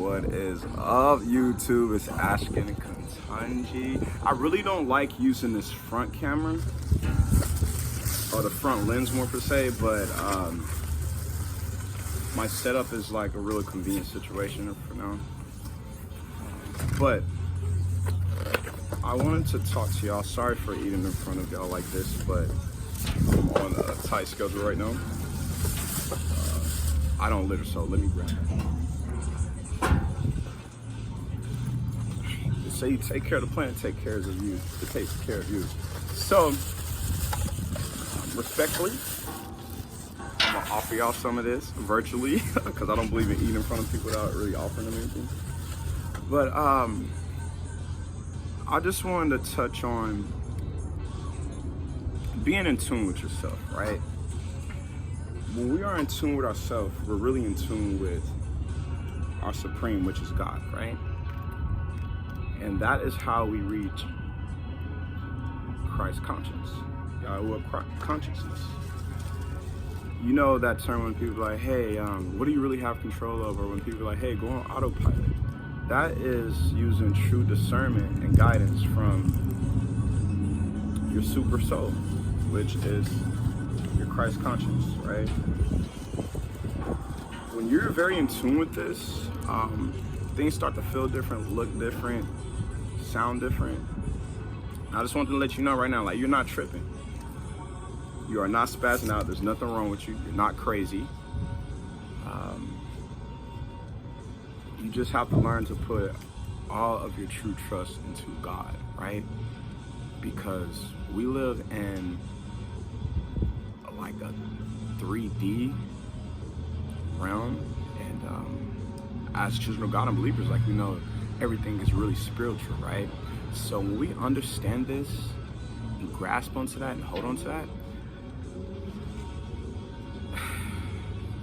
What is up, YouTube? It's Ashken Katunji. I really don't like using this front camera, or the front lens more per se, but my setup is like a really convenient situation for now. But I wanted to talk to y'all. Sorry for eating in front of y'all like this, but I'm on a tight schedule right now. I don't litter, so let me grab it. They say you take care of the planet, take care of you. It takes care of you. So, respectfully, I'm gonna offer y'all some of this virtually because I don't believe in eating in front of people without really offering them anything. But I just wanted to touch on being in tune with yourself, right? When we are in tune with ourselves, we're really in tune with our supreme, which is God, right? And that is how we reach Christ conscience, Yahweh consciousness. You know that term when people are like, hey, what do you really have control over? When people are like, hey, go on autopilot. That is using true discernment and guidance from your super soul, which is your Christ conscience, right? When you're very in tune with this, things start to feel different, look different, sound different. I just wanted to let you know right now, like, you're not tripping. You are not spazzing out. There's nothing wrong with you. You're not crazy. You just have to learn to put all of your true trust into God, right? Because we live in like a 3D realm, and as children of God and believers, like, we know everything is really spiritual, right? So when we understand this and grasp onto that and hold on to that,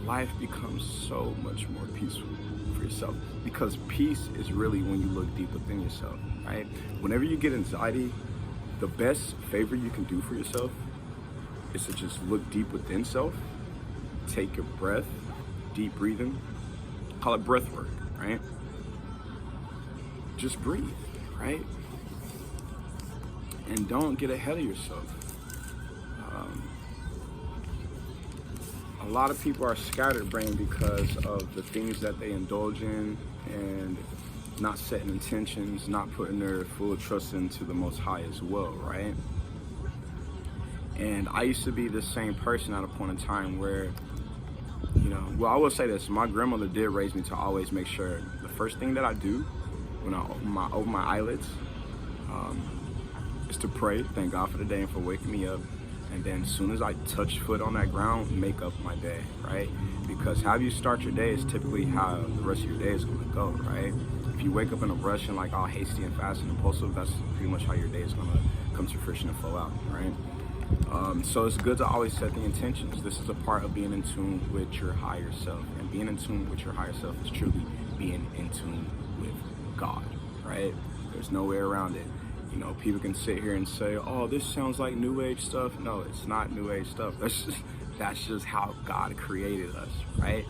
life becomes so much more peaceful for yourself, because peace is really when you look deep within yourself, right? Whenever you get anxiety, the best favor you can do for yourself is to just look deep within self, take your breath, deep breathing, call it breath work, right? Just breathe, right? And don't get ahead of yourself. A lot of people are scatterbrained because of the things that they indulge in and not setting intentions, not putting their full trust into the Most High as well, right? And I used to be the same person at a point in time where, you know, well, I will say this, my grandmother did raise me to always make sure the first thing that I do when I open my eyelids is to pray, thank God for the day and for waking me up. And then as soon as I touch foot on that ground, make up my day, right? Because how you start your day is typically how the rest of your day is gonna go, right? If you wake up in a rush and like all hasty and fast and impulsive, that's pretty much how your day is gonna come to fruition and flow out, right? So it's good to always set the intentions. This is a part of being in tune with your higher self. And being in tune with your higher self is truly being in tune with God, right? There's no way around it. You know, people can sit here and say, oh, this sounds like New Age stuff. No, it's not New Age stuff. That's just how God created us, right?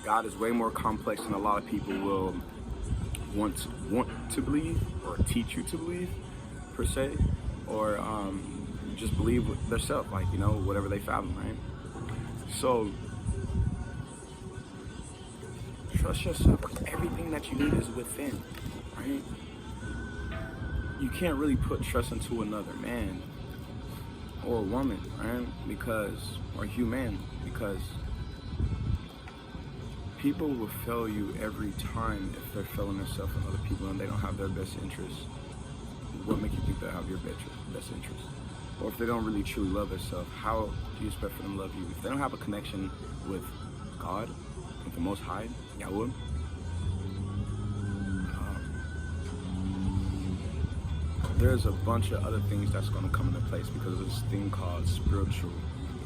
God is way more complex than a lot of people will want to believe, or teach you to believe, per se, or just believe with themselves, like, you know, whatever they fathom, right? So trust yourself, because everything that you need is within, right? You can't really put trust into another man or woman, right? Or human, because people will fail you every time if they're failing themselves and other people and they don't have their best interests. What makes you think they have your best interest? Or if they don't really truly love themselves, how do you expect for them to love you? If they don't have a connection with God, with the Most High, Yahweh, there's a bunch of other things that's going to come into place because of this thing called spiritual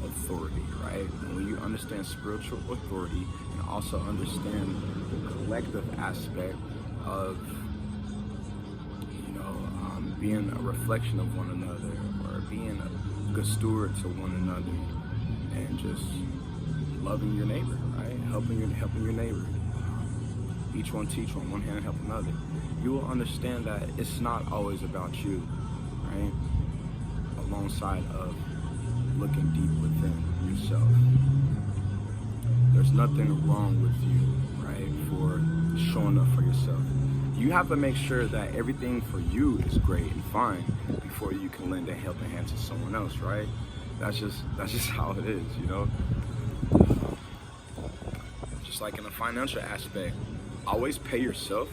authority, right? And when you understand spiritual authority and also understand the collective aspect of, you know, being a reflection of one another, or being a good steward to one another, and just loving your neighbor, right? Helping your neighbor. each one teach one hand help another, you will understand that it's not always about you, right? Alongside of looking deep within yourself. There's nothing wrong with you, right, for showing up for yourself. You have to make sure that everything for you is great and fine before you can lend a helping hand to someone else, right? That's just how it is, you know? Just like in a financial aspect, always pay yourself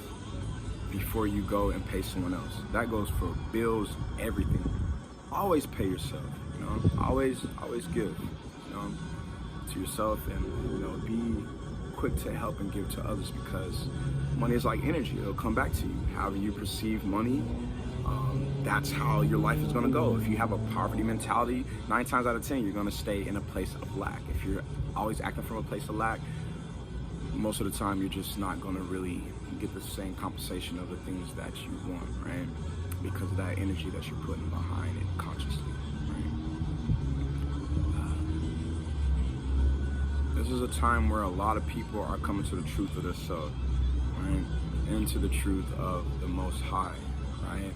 before you go and pay someone else. That goes for bills, everything. Always pay yourself, you know? Always give, you know, to yourself, and, you know, be quick to help and give to others, because money is like energy. It'll come back to you. However you perceive money, that's how your life is gonna go. If you have a poverty mentality, 9 times out of 10, you're gonna stay in a place of lack. If you're always acting from a place of lack, most of the time you're just not gonna really get the same compensation of the things that you want, right? Because of that energy that you're putting behind it consciously, right? This is a time where a lot of people are coming to the truth of themselves, right? Into the truth of the Most High, right?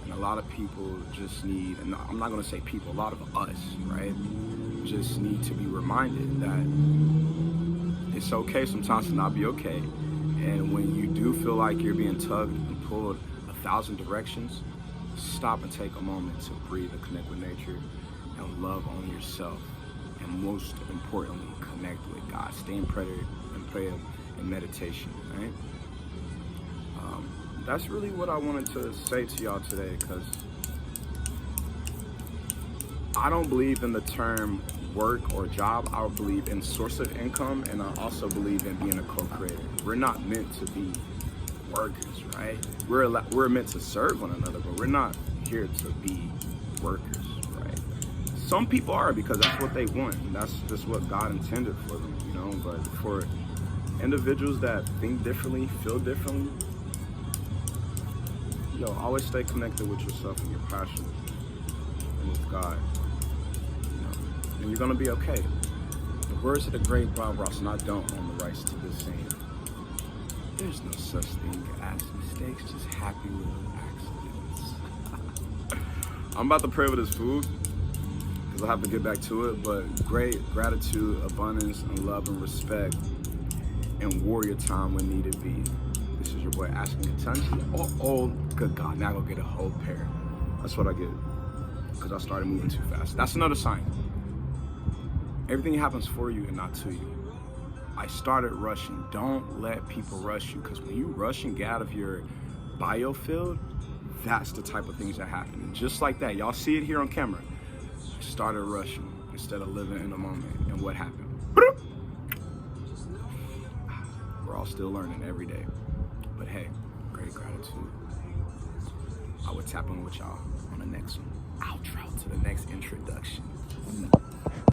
And a lot of people just need, and I'm not gonna say people, a lot of us, right, just need to be reminded that it's okay sometimes to not be okay. And when you do feel like you're being tugged and pulled 1,000 directions, stop and take a moment to breathe and connect with nature and love on yourself. And most importantly, connect with God. Stay in prayer and meditation, right? That's really what I wanted to say to y'all today, because I don't believe in the term work or job. I believe in source of income, and I also believe in being a co-creator. We're not meant to be workers, right? We're meant to serve one another, but we're not here to be workers, right? Some people are, because that's what they want, and that's just what God intended for them, you know. But for individuals that think differently, feel differently, always stay connected with yourself and your passion and with God, you know, and you're gonna be okay. The words of the great Bob Ross, and I don't own the rights to this saying, there's no such thing as mistakes, just happy little accidents. I'm about to pray with this food, because I have to get back to it, but great gratitude, abundance, and love and respect, and warrior time when needed be. This is your boy Ashton Katunji. Oh, good God, now I'm gonna get a whole pair. That's what I get, because I started moving too fast. That's another sign. Everything happens for you and not to you. I started rushing. Don't let people rush you, because when you rush and get out of your biofield, that's the type of things that happen. And just like that, y'all see it here on camera. I started rushing instead of living in the moment. And what happened? We're all still learning every day. But hey, great gratitude. I will tap in with y'all on the next one. Outro to the next introduction.